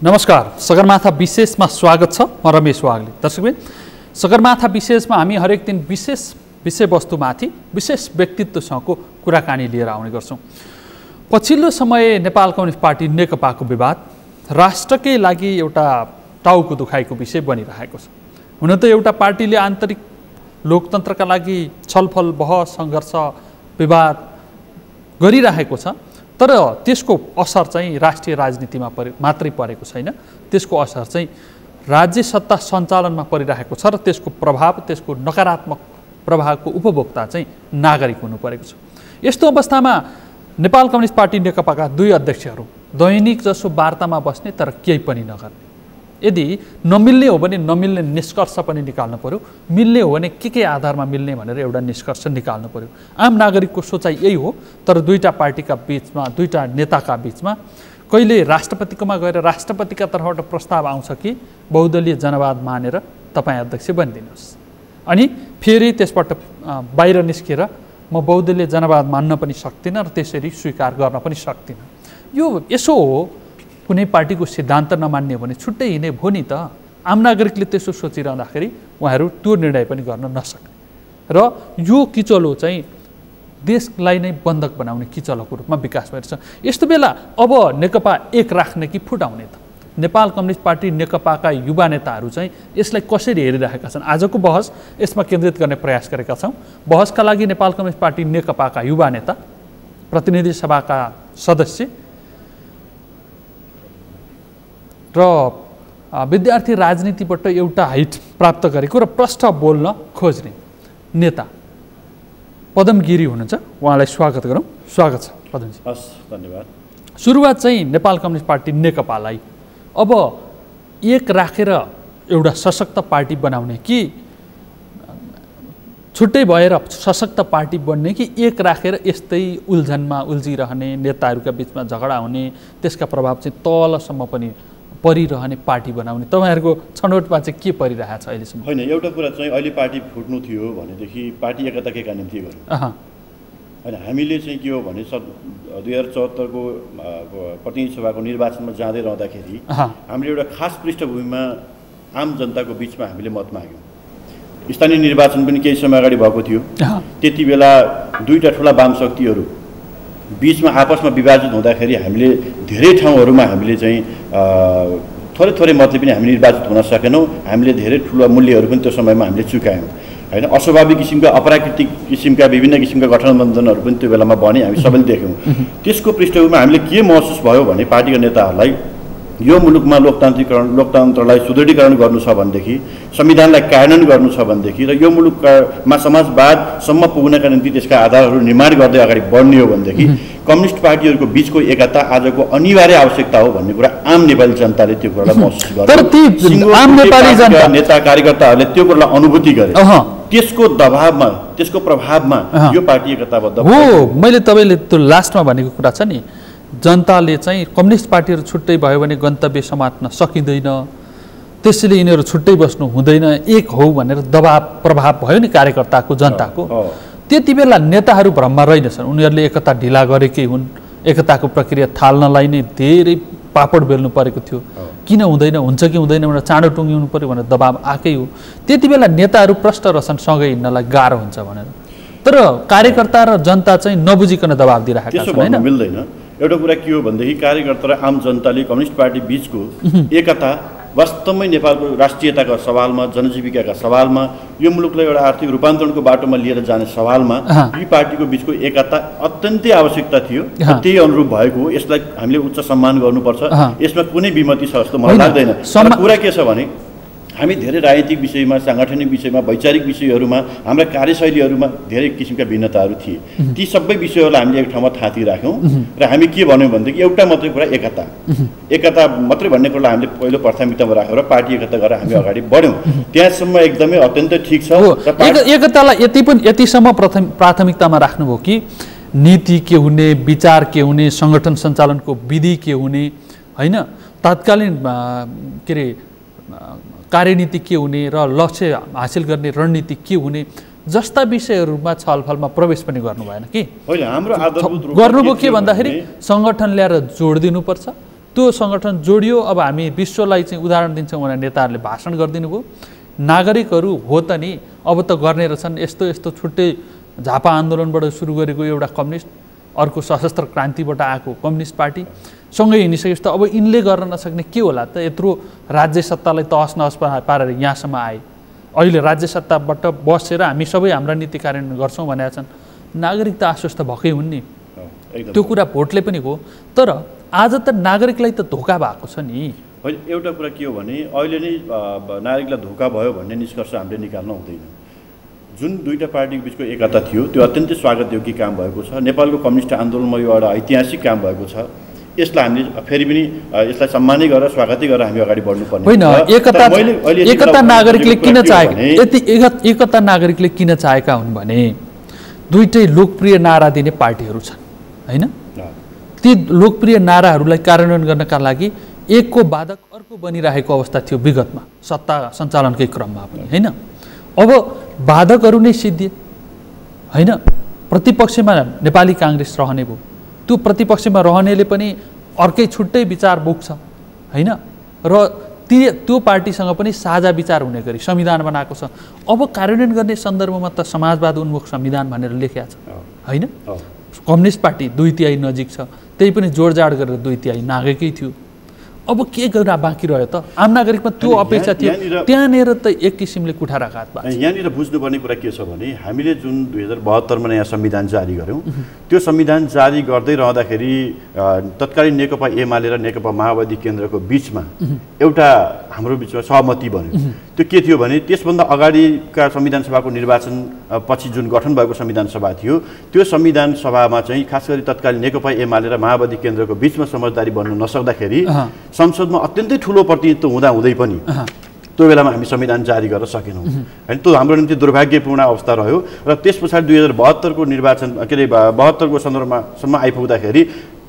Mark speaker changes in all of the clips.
Speaker 1: नमस्कार, सगरमाथा विशेषमा स्वागत छ। म रमेश वाग्ले। दर्शकबिन, सगरमाथा विशेषमा हामी हरेक दिन विशेष विषयवस्तुमाथि विशेष व्यक्तित्वसँगको कुराकानी लिएर आउने गर्छौँ। पछिल्लो समय नेपाल कम्युनिस्ट पार्टी नेकपाको विवाद राष्ट्रकै लागि एउटा टाउको दुखाइको विषय बनिरहेको छ। हुन त एउटा पार्टीले आन्तरिक लोकतन्त्रका लागि छलफल, बहस, सङ्घर्ष, विवाद गरिरहेको छ, तर त्यसको असर चाहिँ राष्ट्रिय राजनीतिमा मात्रै परेको छैन। त्यसको असर चाहिँ राज्य सत्ता सञ्चालनमा परिरहेको छ र त्यसको प्रभाव, त्यसको नकारात्मक प्रभावको उपभोक्ता चाहिँ नागरिक हुनु परेको छ। यस्तो अवस्थामा नेपाल कम्युनिस्ट पार्टी नेकपाका दुई अध्यक्षहरू दैनिक जसो वार्तामा बस्ने तर केही पनि नगर्ने। यदि नमिल्ने हो भने नमिल्ने निष्कर्ष पनि निकाल्नु पर्यो, मिल्ने हो भने के आधारमा मिल्ने भनेर एउटा निष्कर्ष निकाल्नु पर्यो। आम नागरिकको सोचाइ यही हो। तर दुईटा पार्टीका बीचमा, दुईटा नेताका बीचमा कहिले राष्ट्रपतिकोमा गएर राष्ट्रपतिका तर्फबाट प्रस्ताव आउँछ कि बहुदलीय जनवाद मानेर तपाईँ अध्यक्ष बनिदिनुहोस्, अनि फेरि त्यसबाट बाहिर निस्केर म बहुदलीय जनवाद मान्न पनि सक्दिनँ र त्यसरी स्वीकार गर्न पनि सक्दिनँ। यो यसो हो, कुनै पार्टीको सिद्धान्त नमान्ने हो भने छुट्टै हिँड्ने भो नि त। आम नागरिकले त्यसो सोचिरहँदाखेरि उहाँहरू त्यो निर्णय पनि गर्न नसक्ने र यो किचलो चाहिँ देशलाई नै बन्धक बनाउने किचलोको रूपमा विकास भइरहेछ। यस्तो बेला अब नेकपा एक राख्ने कि फुटाउने त? नेपाल कम्युनिस्ट पार्टी नेकपाका युवा नेताहरू चाहिँ यसलाई कसरी हेरिरहेका छन्? आजको बहस यसमा केन्द्रित गर्ने प्रयास गरेका छौँ। बहसका लागि नेपाल कम्युनिस्ट पार्टी नेकपाका युवा नेता, प्रतिनिधि सभाका सदस्य र विद्यार्थी राजनीतिबाट एउटा हाइट प्राप्त गरेको र प्रष्ट बोल्न खोज्ने नेता पदम गिरी हुनुहुन्छ। उहाँलाई स्वागत गरौँ। स्वागत छ पदमजी।
Speaker 2: हस्, धन्यवाद।
Speaker 1: सुरुवात चाहिँ नेपाल कम्युनिस्ट पार्टी नेकपालाई अब एक राखेर एउटा सशक्त पार्टी बनाउने कि छुट्टै भएर सशक्त पार्टी बन्ने कि एक राखेर यस्तै उल्झनमा उल्झिरहने, नेताहरूका बिचमा झगडा हुने, त्यसका प्रभाव चाहिँ तलसम्म पनि परिरहने पार्टी बनाउने? तपाईँहरूको छनौटमा चाहिँ के परिरहेको छ अहिलेसम्म?
Speaker 2: होइन, एउटा कुरा चाहिँ अहिले पार्टी फुट्नु थियो भनेदेखि पार्टी एकताका निम्ति गर्यो होइन। हामीले चाहिँ के हो भने 2074को प्रतिनिधि सभाको निर्वाचनमा जाँदै रहँदाखेरि हामीले एउटा खास पृष्ठभूमिमा आम जनताको बिचमा हामीले मत माग्यौँ। स्थानीय निर्वाचन पनि केही समय अगाडि भएको थियो। त्यति बेला दुईवटा ठुला वाम शक्तिहरू बिचमा आपसमा विभाजित हुँदाखेरि हामीले धेरै ठाउँहरूमा हामीले चाहिँ थोरै थोरै मतले पनि हामी निर्वाचित हुन सकेनौँ। हामीले धेरै ठुलो मूल्यहरू पनि त्यो समयमा हामीले चुकायौँ होइन। अस्वाभाविक किसिमका, अप्राकृतिक किसिमका विभिन्न किसिमका गठबन्धनहरू पनि त्यो बेलामा बने, हामी सबैले देख्यौँ। त्यसको पृष्ठभूमिमा हामीले के महसुस भयो भने पार्टीका नेताहरूलाई यो मुलुकमा लोकतन्त्रलाई सुदृढीकरण गर्नु छ भनेदेखि, संविधानलाई कार्यान्वयन गर्नु छ भनेदेखि र यो मुलुकमा समाजवादसम्म पुग्नका निम्ति त्यसका आधारहरू निर्माण गर्दै अगाडि बढ्ने हो भनेदेखि कम्युनिस्ट पार्टीहरूको बिचको एकता आजको अनिवार्य आवश्यकता हो भन्ने कुरा आम नेपाली जनताले त्यो कुरालाई महसुस गरे। नेता कार्यकर्ताहरूले त्यो कुरालाई अनुभूति गरे। त्यसको दबावमा, त्यसको प्रभावमा यो पार्टी एकताबद्ध हो।
Speaker 1: मैले तपाईँले त्यो लास्टमा भनेको कुरा छ नि, जनताले चाहिँ कम्युनिस्ट पार्टीहरू छुट्टै भयो भने गन्तव्य समात्न सकिँदैन, त्यसैले यिनीहरू छुट्टै बस्नु हुँदैन, एक हो भनेर दबाव प्रभाव भयो नि कार्यकर्ताको, जनताको। त्यति बेला नेताहरू भ्रममा रहेनछन्। उनीहरूले एकता ढिला गरेकै हुन्। एकताको प्रक्रिया थाल्नलाई नै धेरै पापड बेल्नु परेको थियो। किन हुँदैन, हुन्छ कि हुँदैन भनेर चाँडो टुङ्गिनु पऱ्यो भनेर दबाव आएकै हो। त्यति बेला नेताहरू प्रष्ट रहछन् सँगै हिँड्नलाई गाह्रो हुन्छ भनेर, तर कार्यकर्ता र जनता चाहिँ नबुझिकन दबाव दिइरहेका छन् होइन।
Speaker 2: मिल्दैन। एउटा कुरा के हो भनेदेखि कार्यकर्ता र आम जनताले कम्युनिस्ट पार्टी बिचको एकता वास्तवमै नेपालको राष्ट्रियताका सवालमा, जनजीविकाका सवालमा, यो मुलुकलाई एउटा आर्थिक रूपान्तरणको बाटोमा लिएर जाने सवालमा यी पार्टीको बिचको एकता अत्यन्तै आवश्यकता थियो। त्यही अनुरूप भएको हो। यसलाई हामीले उच्च सम्मान गर्नुपर्छ। यसमा कुनै विमति छ जस्तो मलाई लाग्दैन। कुरा के छ भने हामी धेरै राजनीतिक विषयमा, साङ्गठनिक विषयमा, वैचारिक विषयहरूमा, हाम्रा कार्यशैलीहरूमा धेरै किसिमका भिन्नताहरू थिए। ती सबै विषयहरूलाई हामीले एक ठाउँमा थाती राख्यौँ र हामी के भन्यौँ भनेदेखि एउटा मात्रै कुरा एकता। एकता मात्रै भन्ने कुरालाई हामीले पहिलो प्राथमिकतामा राखेर पार्टी एकता गरेर हामी अगाडि बढ्यौँ। त्यहाँसम्म एकदमै अत्यन्तै ठिक छ।
Speaker 1: एकतालाई यतिसम्म प्राथमिकतामा राख्नुभयो कि नीति के हुने, विचार के हुने, सङ्गठन सञ्चालनको विधि के हुने होइन, तात्कालीन के अरे कार्यनीति के हुने र लक्ष्य हासिल गर्ने रणनीति के हुने जस्ता विषयहरूमा छलफलमा प्रवेश पनि गर्नु भएन कि?
Speaker 2: होइन, हाम्रो आधारभूत
Speaker 1: गर्नुभयो के भन्दाखेरि सङ्गठन ल्याएर जोड दिनुपर्छ, त्यो सङ्गठन जोडियो। अब हामी विश्वलाई चाहिँ उदाहरण दिन्छौँ भनेर नेताहरूले भाषण गरिदिनु भयो। नागरिकहरू हो त नि, अब त गर्ने रहेछन्, यस्तो यस्तो छुट्टै झापा आन्दोलनबाट सुरु गरेको एउटा कम्युनिस्ट, अर्को सशस्त्र क्रान्तिबाट आएको कम्युनिस्ट पार्टी सँगै हिँडिसकेपछि त अब यिनले गर्न नसक्ने के होला त? यत्रो राज्य सत्तालाई तहस नहस पारेर यहाँसम्म आए। अहिले राज्य सत्ताबाट बसेर हामी सबै हाम्रा नीति कार्यान्वयन गर्छौँ भनेका छन्। नागरिक त आश्वस्त भएकै हुन् नि, त्यो कुरा भोटले पनि हो। तर आज त नागरिकलाई त धोका भएको छ नि।
Speaker 2: होइन, एउटा कुरा के हो भने अहिले नै नागरिकलाई धोका भयो भन्ने निष्कर्ष हामीले निकाल्न हुँदैन। जुन दुईटा पार्टीको बिचको एकता थियो त्यो अत्यन्तै स्वागतयोग्य काम भएको छ। नेपालको कम्युनिस्ट आन्दोलनमा यो एउटा ऐतिहासिक काम भएको छ। यसलाई हामीले फेरि पनि यसलाई सम्मानै गरेर स्वागतै गरेर हामी अगाडि बढ्नुपर्ने
Speaker 1: होइन। एकता नागरिकले किन चाहेका, एकता नागरिकले किन चाहेका हुन् भने दुईटै लोकप्रिय नारा दिने पार्टीहरू छन् होइन। ती लोकप्रिय नाराहरूलाई कार्यान्वयन गर्नका लागि एकको बाधक अर्को बनिरहेको अवस्था थियो विगतमा सत्ता सञ्चालनकै क्रममा पनि होइन। अब बाधकहरू नै सिद्धिए होइन। प्रतिपक्षमा नेपाली काङ्ग्रेस रहने भयो, त्यो प्रतिपक्षमा रहनेले पनि अर्कै छुट्टै विचार बोक्छ होइन। र त्यो पार्टीसँग पनि साझा विचार हुने गरी संविधान बनाएको छ। अब कार्यान्वयन गर्ने सन्दर्भमा त समाजवाद उन्मुख संविधान भनेर लेखिया छ होइन। कम्युनिस्ट पार्टी 2/3 नजिक छ, त्यही पनि जोडजाड गरेर 2/3 नागेकै थियो। अब के गर्न बाँकी रह्यो त? आम नागरिकमा त्यो अपेक्षा थियो, त्यहाँनिर त एक किसिमले कुठाराघात भएको।
Speaker 2: यहाँनिर बुझ्नुपर्ने कुरा के छ भने हामीले जुन 2072 मा नयाँ संविधान जारी गऱ्यौँ, त्यो संविधान जारी गर्दै रहँदाखेरि तत्कालीन नेकपा एमाले र नेकपा माओवादी केन्द्रको बिचमा एउटा हाम्रो बिचमा सहमति बन्यो। त्यो के थियो भने त्यसभन्दा अगाडिका संविधान सभाको निर्वाचन पछि जुन गठन भएको संविधान सभा थियो, त्यो संविधान सभामा चाहिँ खास गरी तत्कालीन नेकपा एमाले र माओवादी केन्द्रको बिचमा समझदारी बन्न नसक्दाखेरि संसदमा अत्यन्तै ठुलो प्रतिनिधित्व हुँदै पनि त्यो बेलामा हामी संविधान जारी गर्न सकेनौँ होइन। त्यो हाम्रो निम्ति दुर्भाग्यपूर्ण अवस्था रह्यो। र त्यस पछाडि 2072 को निर्वाचन 72 को सन्दर्भसम्म आइपुग्दाखेरि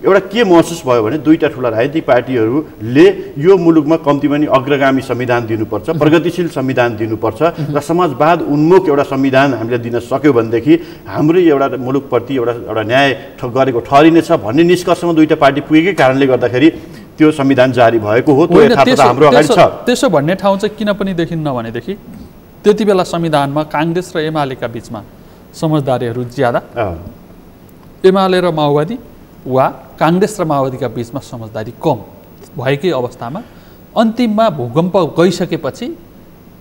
Speaker 2: एउटा के महसुस भयो भने दुईटा ठुला राजनीतिक पार्टीहरूले यो मुलुकमा कम्तीमा नि अग्रगामी संविधान दिनुपर्छ, प्रगतिशील संविधान दिनुपर्छ र समाजवाद उन्मुख एउटा संविधान हामीले दिन सक्यो भनेदेखि हाम्रो एउटा मुलुकप्रति एउटा न्याय गरेको ठहरिनेछ भन्ने निष्कर्षमा दुईटा पार्टी पुगेकै कारणले गर्दाखेरि त्यो संविधान जारी भएको हो। त्यो यथार्थ हाम्रो अगाडि छ।
Speaker 1: त्यसो भन्ने ठाउँ चाहिँ किन पनि देखिन्न भनेदेखि त्यति बेला संविधानमा काङ्ग्रेस र एमालेका बिचमा समझदारीहरू ज्यादा, एमाले र माओवादी वा काङ्ग्रेस र माओवादीका बिचमा समझदारी कम भएकै अवस्थामा अन्तिममा भूकम्प गइसकेपछि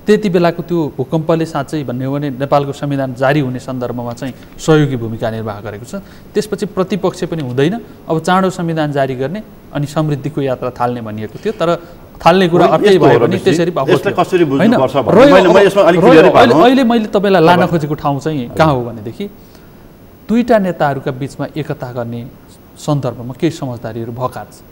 Speaker 1: त्यति बेलाको त्यो भूकम्पले साँच्चै भन्ने हो भने नेपालको संविधान जारी हुने सन्दर्भमा चाहिँ सहयोगी भूमिका निर्वाह गरेको छ। त्यसपछि प्रतिपक्ष पनि हुँदैन, अब चाँडो संविधान जारी गर्ने अनि समृद्धिको यात्रा थाल्ने भनिएको थियो। तर थाल्ने कुरा अर्कै भयो भने त्यसरी अहिले मैले तपाईँलाई लान खोजेको ठाउँ चाहिँ कहाँ हो भनेदेखि दुईटा नेताहरूका बिचमा एकता गर्ने सन्दर्भमा केही समझदारीहरू भएका छ।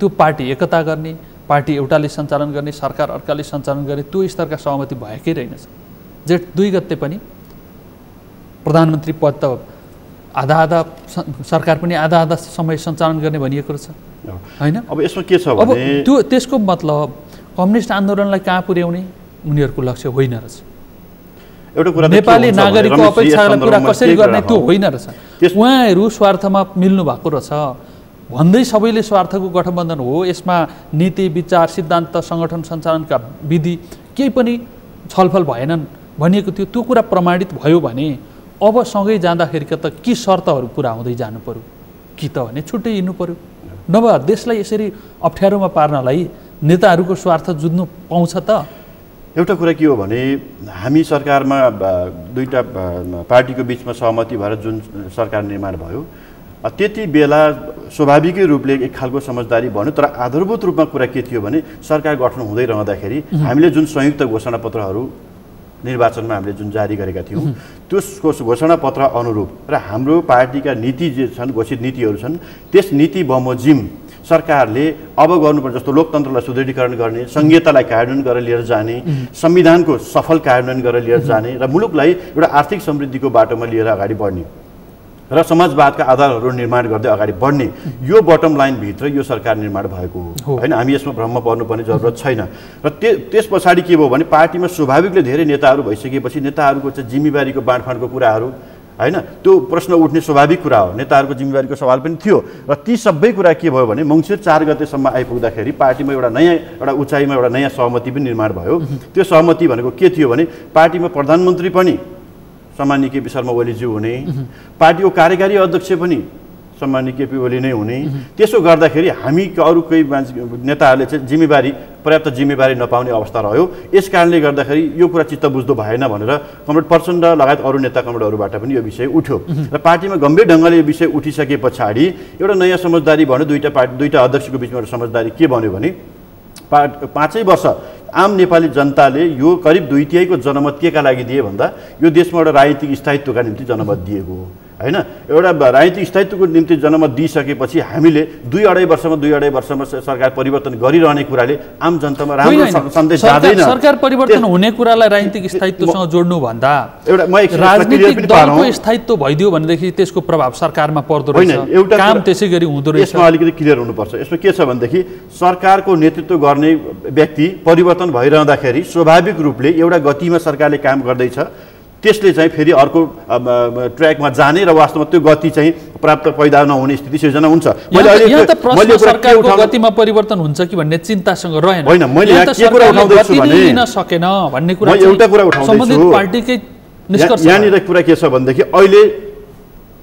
Speaker 1: त्यो पार्टी एकता गर्ने, पार्टी एउटाले सञ्चालन गर्ने, सरकार अर्काले सञ्चालन गर्ने त्यो स्तरका सहमति भएकै रहेनछ। जेठ 2 गते पनि प्रधानमन्त्री पद त आधा सरकार पनि आधा समय सञ्चालन गर्ने भनिएको रहेछ होइन।
Speaker 2: अब यसमा के छ भने
Speaker 1: अब त्यो त्यसको मतलब कम्युनिस्ट आन्दोलनलाई कहाँ पुर्याउने उनीहरूको लक्ष्य होइन रहेछ।
Speaker 2: एउटा कुरा
Speaker 1: नेपाली नागरिकको अपेक्षालाई पुरा कसरी गर्ने त्यो होइन रहेछ। उहाँहरू स्वार्थमा मिल्नु भएको रहेछ भन्दै सबैले स्वार्थको गठबन्धन हो, यसमा नीति विचार सिद्धान्त सङ्गठन सञ्चालनका विधि केही पनि छलफल भएनन् भनिएको थियो। त्यो कुरा प्रमाणित भयो भने अब सँगै जाँदाखेरिका त के शर्तहरू पुरा हुँदै जानु पर्यो कि त भने छुट्टै हिँड्नु पर्यो। नभए देशलाई यसरी अप्ठ्यारोमा पार्नलाई नेताहरूको स्वार्थ जुझ्नु पाउँछ त?
Speaker 2: एउटा कुरा के हो भने हामी सरकारमा दुईटा पार्टीको बिचमा सहमति भएर जुन सरकार निर्माण भयो त्यति बेला स्वाभाविकै रूपले एक खालको समझदारी भन्यो। तर आधारभूत रूपमा कुरा के थियो भने सरकार गठन हुँदै रहँदाखेरि हामीले जुन संयुक्त घोषणापत्रहरू निर्वाचनमा हामीले जुन जारी गरेका थियौँ त्यसको घोषणापत्र अनुरूप र हाम्रो पार्टीका नीति जे छन्, घोषित नीतिहरू छन्, त्यस नीति बमोजिम सरकारले अब गर्नुपर्छ जस्तो लोकतन्त्रलाई सुदृढीकरण गर्ने, संहितालाई कार्यान्वयन गरेर लिएर जाने, संविधानको सफल कार्यान्वयन गरेर लिएर जाने र मुलुकलाई एउटा आर्थिक समृद्धिको बाटोमा लिएर अगाडि बढ्ने र समाजवादका आधारहरू निर्माण गर्दै अगाडि बढ्ने यो बटम लाइनभित्र यो सरकार निर्माण भएको हो होइन। हामी यसमा भ्रम पर्नुपर्ने जरुरत छैन। र त्यस पछाडि के भयो भने पार्टीमा स्वाभाविकले धेरै नेताहरू भइसकेपछि नेताहरूको चाहिँ जिम्मेवारीको बाँडफाँडको कुराहरू हैन त्यो प्रश्न उठ्ने स्वाभाविक कुरा हो नेताहरूको जिम्मेवारीको सवाल पनि थियो र ती सबै कुरा के भयो भने मङ्सिर 4 गतेसम्म आइपुग्दाखेरि पार्टीमा एउटा उचाइमा एउटा नयाँ सहमति पनि निर्माण भयो त्यो सहमति भनेको के थियो भने पार्टीमा प्रधानमन्त्री पनि सम्माननीय केपी शर्मा ओलीज्यू हुने पार्टीको कार्यकारी अध्यक्ष पनि सम्माननीय केपी ओली नै हुने त्यसो गर्दाखेरि हामी अरू कोही नेताहरूले चाहिँ पर्याप्त जिम्मेवारी नपाउने अवस्था रह्यो यस कारणले गर्दाखेरि यो कुरा चित्त बुझ्दो भएन भनेर कमरेड प्रचण्ड लगायत अरू नेता कमरेडहरूबाट पनि यो विषय उठ्यो र पार्टीमा गम्भीर ढङ्गले यो विषय उठिसके पछाडि एउटा नयाँ समझदारी भन्यो दुईटा अध्यक्षको बिचमा एउटा समझदारी के भन्यो भने 5 वर्ष आम नेपाली जनताले यो करिब 2/3 को जनमत केका लागि दिए भन्दा यो देशमा एउटा राजनीतिक स्थायित्वका निम्ति जनमत दिएको हो हैन एउटा राजनीतिक स्थायित्वको निम्ति जनमत दिइसकेपछि हामीले 2.5 वर्षमा सरकार परिवर्तन गरिरहने कुराले आम जनतामा राम्रो सन्देश जाँदैन
Speaker 1: सरकार परिवर्तन हुने कुरालाई राजनीतिक स्थायित्वसँग जोड्नु भन्दा एउटा राजनीतिक दलको स्थायित्व भइदियो भनेदेखि त्यसको प्रभाव सरकारमा पर्दो रहेछ काम त्यसैगरी हुँदो रहेछ
Speaker 2: यसमा अलिकति क्लियर हुनुपर्छ यसमा के छ भनेदेखि सरकारको नेतृत्व गर्ने व्यक्ति परिवर्तन भइरहँदाखेरि स्वाभाविक रूपले एउटा गतिमा सरकारले काम गर्दैछ त्यसले चाहिँ फेरि अर्को ट्र्याकमा जाने र वास्तवमा त्यो गति चाहिँ प्राप्त पैदा नहुने स्थिति सिर्जना हुन्छ
Speaker 1: यहाँ त प्रश्न सरकारको गतिमा परिवर्तन हुन्छ कि भन्ने चिन्तासँग रहेन
Speaker 2: हैन मैले यहाँ के कुरा उठाउँदैछु भने
Speaker 1: लिन सकेन भन्ने कुरा
Speaker 2: म एउटा कुरा उठाउँदैछु
Speaker 1: सम्बन्धित पार्टीकै निष्कर्ष
Speaker 2: यहाँनिर कुरा के छ भनेदेखि अहिले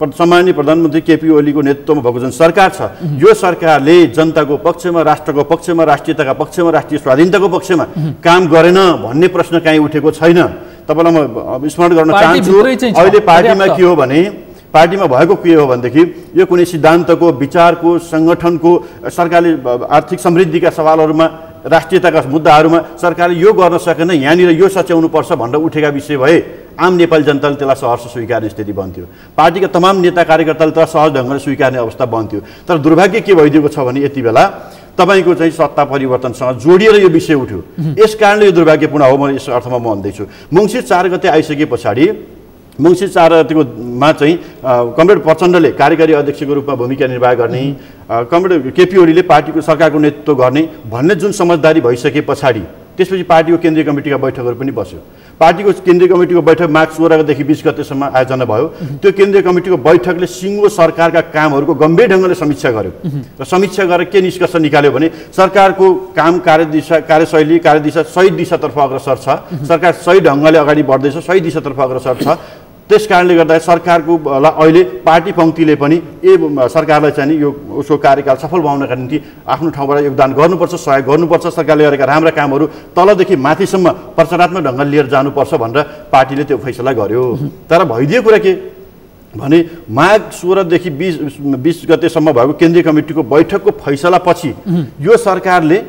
Speaker 2: सम्माननीय प्रधानमन्त्री केपी ओलीको नेतृत्वमा भएको जुन सरकार छ यो सरकारले जनताको पक्षमा राष्ट्रको पक्षमा राष्ट्रियताका पक्षमा राष्ट्रिय स्वाधीनताको पक्षमा काम गरेन भन्ने प्रश्न कहीँ उठेको छैन तपाईलाई म स्मरण गर्न चाहन्छु अहिले पार्टीमा के हो भने पार्टीमा भएको के हो भनेदेखि यो कुनै सिद्धान्तको विचारको संगठनको सरकारले आर्थिक समृद्धिका सवालहरूमा राष्ट्रियताका मुद्दाहरूमा सरकारले यो गर्न सकेन यहाँनिर यो सच्याउनु पर्छ भनेर उठेका विषय भए आम नेपाली जनताले त्यसलाई सहर्ष स्वीकार्ने स्थिति बन्थ्यो पार्टीका तमाम नेता कार्यकर्ताले त्यसलाई सहज ढङ्गले स्वीकार्ने अवस्था बन्थ्यो तर दुर्भाग्य के भइदिएको छ भने यति बेला तपाईको चाहिँ सत्ता परिवर्तनसँग जोडिएर यो विषय उठ्यो यस कारणले यो दुर्भाग्यपूर्ण हो म यस अर्थमा म भन्दैछु मङ्सिर 4 गते आइसके पछाडि मङ्सिर 4 गतेको मा चाहिँ कमरेड प्रचण्डले कार्यकारी अध्यक्षको रूपमा भूमिका निर्वाह गर्ने कमरेड केपी ओलीले पार्टीको सरकारको नेतृत्व गर्ने भन्ने जुन समझदारी भइसके पछाडि त्यसपछि पार्टीको केन्द्रीय कमिटीका बैठकहरू पनि बस्यो पार्टीको केन्द्रीय कमिटीको बैठक माघ 16 देखि 20 गतेसम्म आयोजना भयो त्यो केन्द्रीय कमिटीको बैठकले सिङ्गो सरकारका कामहरूको गम्भीर ढङ्गले समीक्षा गर्यो र समीक्षा गरेर के निष्कर्ष निकाल्यो भने सरकारको काम कार्यशैली कार्यदिशा सही दिशातर्फ अग्रसर छ सरकार सही ढङ्गले अगाडि बढ्दैछ सही दिशातर्फ अग्रसर छ त्यस कारणले गर्दा सरकारको अहिले पार्टी पङ्क्तिले पनि सरकारलाई चाहिँ यो उसको कार्यकाल सफल बनाउनका निम्ति आफ्नो ठाउँबाट योगदान गर्नुपर्छ सहयोग गर्नुपर्छ सरकारले गरेका राम्रा कामहरू तलदेखि माथिसम्म प्रचारात्मक ढङ्गले लिएर जानुपर्छ भनेर पार्टीले त्यो फैसला गर्यो तर भइदियो कुरा के भने माघ 16 देखि 20 गतेसम्म भएको केन्द्रीय कमिटीको बैठकको फैसलापछि यो सरकारले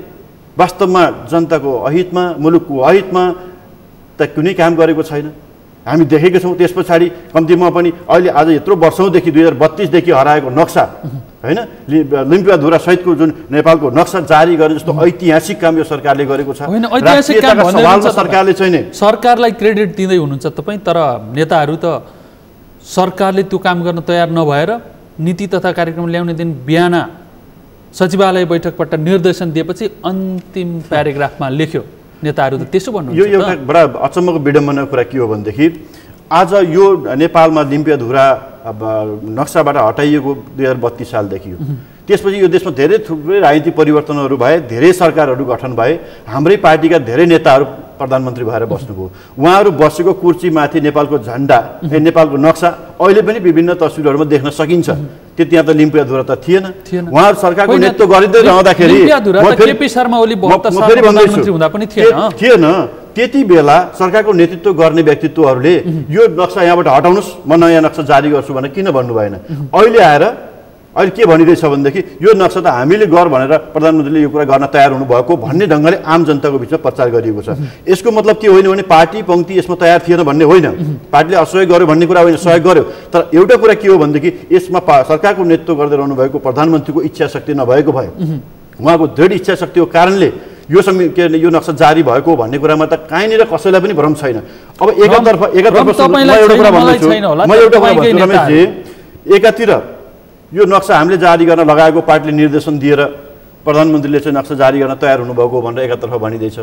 Speaker 2: वास्तवमा जनताको अहितमा मुलुकको अहितमा त कुनै काम गरेको छैन हामी देखेका छौँ त्यस पछाडि कम्तीमा पनि अहिले आज यत्रो वर्षौँदेखि 2032 देखि हराएको नक्सा हैन लिम्पियाधुरा सहितको जुन नेपालको नक्सा जारी गर्ने जस्तो ऐतिहासिक काम यो सरकारले गरेको छ
Speaker 1: ऐतिहासिक काम
Speaker 2: सवालमा सरकारले चाहिँ
Speaker 1: सरकारलाई क्रेडिट दिँदै हुनुहुन्छ तपाईँ तर नेताहरू त सरकारले त्यो काम गर्न तयार नभएर नीति तथा कार्यक्रम ल्याउने दिन बिहान सचिवालय बैठकबाट निर्देशन दिएपछि अन्तिम प्याराग्राफमा लेख्यो नेताहरू त त्यसो भन्नुहुन्छ
Speaker 2: यो एउटा बडा अचम्मको विडम्बनाको कुरा के हो भनेदेखि आज यो नेपालमा लिम्पियाधुरा नक्साबाट हटाइएको 2032 सालदेखि हो त्यसपछि यो देशमा धेरै थुप्रै राजनीतिक परिवर्तनहरू भए धेरै सरकारहरू गठन भए हाम्रै पार्टीका धेरै नेताहरू प्रधानमन्त्री भएर बस्नुभयो उहाँहरू बसेको कुर्सीमाथि नेपालको झन्डा नेपालको नक्सा अहिले पनि विभिन्न तस्विरहरूमा देख्न सकिन्छ त्यहाँ त लिम्पियाधुरा त थिएन उहाँहरू सरकारको नेतृत्व गरिँदै रहँदाखेरि थिएन त्यति बेला सरकारको नेतृत्व गर्ने व्यक्तित्वहरूले यो नक्सा यहाँबाट हटाउनुस् म नयाँ नक्सा जारी गर्छु भनेर किन भन्नु भएन अहिले के भनिरहेछ भनेदेखि यो नक्सा त हामीले गर भनेर प्रधानमन्त्रीले यो कुरा गर्न तयार हुनुभएको भन्ने ढङ्गले आम जनताको बिचमा प्रचार गरिएको छ यसको मतलब के होइन भने पार्टी पङ्क्ति यसमा तयार थिएन भन्ने होइन पार्टीले असहयोग गर्यो भन्ने कुरा होइन सहयोग गर्यो तर एउटा कुरा के हो भनेदेखि यसमा सरकारको नेतृत्व गर्दै रहनु भएको प्रधानमन्त्रीको इच्छा शक्ति नभएको भयो उहाँको दृढ इच्छा शक्तिको कारणले यो नक्सा जारी भएको भन्ने कुरामा त कहीँनिर कसैलाई पनि भ्रम छैन अब एकातर्फ एकातिर यो नक्सा हामीले जारी गर्न लगाएको पार्टीले निर्देशन दिएर प्रधानमन्त्रीले चाहिँ नक्सा जारी गर्न तयार हुनुभएको भनेर एकातर्फ भनिँदैछ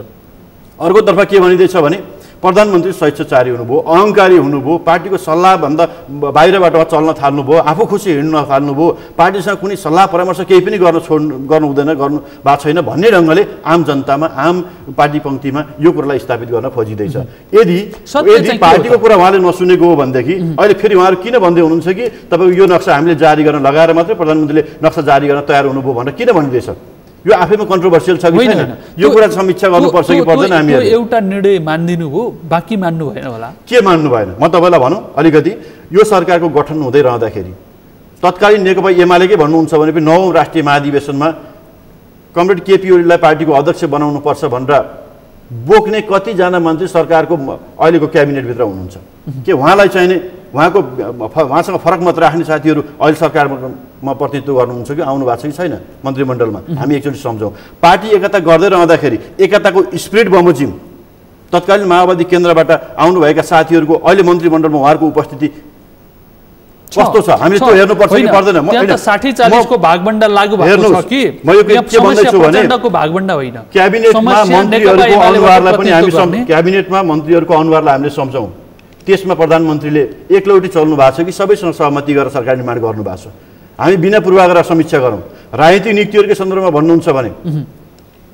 Speaker 2: अर्कोतर्फ के भनिँदैछ भने प्रधानमन्त्री स्वेच्छाचारी हुनुभयो, अहङ्कारी हुनुभयो, पार्टीको सल्लाहभन्दा बाहिरबाट चल्न थाल्नुभयो, आफू खुसी हिँड्न थाल्नुभयो, पार्टीसँग कुनै सल्लाह परामर्श केही पनि गर्नु हुँदैन, गर्नु भएको छैन भन्ने ढङ्गले आम जनतामा, आम पार्टी पङ्क्तिमा यो कुरालाई स्थापित गर्न खोजिँदैछ। यदि पार्टीको कुरा उहाँले नसुनेको हो भनेदेखि अहिले फेरि उहाँहरू किन भन्दै हुनुहुन्छ कि तपाईँको यो नक्सा हामीले जारी गर्न लगाएर मात्रै प्रधानमन्त्रीले नक्सा जारी गर्न तयार हुनुभयो भनेर किन भनिँदैछ? यो आफैमा कन्ट्रोभर्सियल छ कि छैन? यो कुरा समीक्षा गर्नुपर्छ कि पर्दैन? हामीहरू
Speaker 1: एउटा निर्णय मानिदिनु हो, बाँकी मान्नु भएन होला। के
Speaker 2: मान्नु भएन? म तपाईँलाई भनौँ अलिकति, यो सरकारको गठन हुँदै रहँदाखेरि तत्कालीन नेकपा एमालेकै भन्नुहुन्छ भने पनि 9औं राष्ट्रिय महाधिवेशनमा कमरेड केपी ओलीलाई पार्टीको अध्यक्ष बनाउनुपर्छ भनेर बोक्ने कतिजना मन्त्री सरकारको अहिलेको क्याबिनेटभित्र हुनुहुन्छ? के उहाँलाई चाहिने उहाँसँग फरक मत राख्ने साथीहरू अहिले सरकारमा प्रतिनिधित्व गर्नुहुन्छ कि आउनु भएको छ कि छैन मन्त्रीमण्डलमा? हामी एकचोटि सम्झौँ। पार्टी एकता गर्दै रहँदाखेरि एकताको स्पिरिट बमोजिम तत्कालीन माओवादी केन्द्रबाट आउनुभएका साथीहरूको अहिले मन्त्रीमण्डलमा उहाँहरूको उपस्थिति कस्तो छ? हामीले त्यो हेर्नुपर्छ कि पर्दैन?
Speaker 1: 60-40 को भागबण्डा लागू भएको छ कि
Speaker 2: म यो के भन्दैछु भने
Speaker 1: भागबण्डा होइन,
Speaker 2: क्याबिनेटमा मन्त्रीहरूको अनुहारलाई पनि हामी क्याबिनेटमा मन्त्रीहरूको अनुहारलाई हामीले सम्झौँ। त्यसमा प्रधानमन्त्रीले एकलौटी चल्नु भएको छ कि सबैसँग सहमति गरेर सरकार निर्माण गर्नु भएको छ? हामी बिना पूर्वाग्रह समीक्षा गरौँ। राजनीतिक नीतिहरूकै सन्दर्भमा भन्नुहुन्छ भने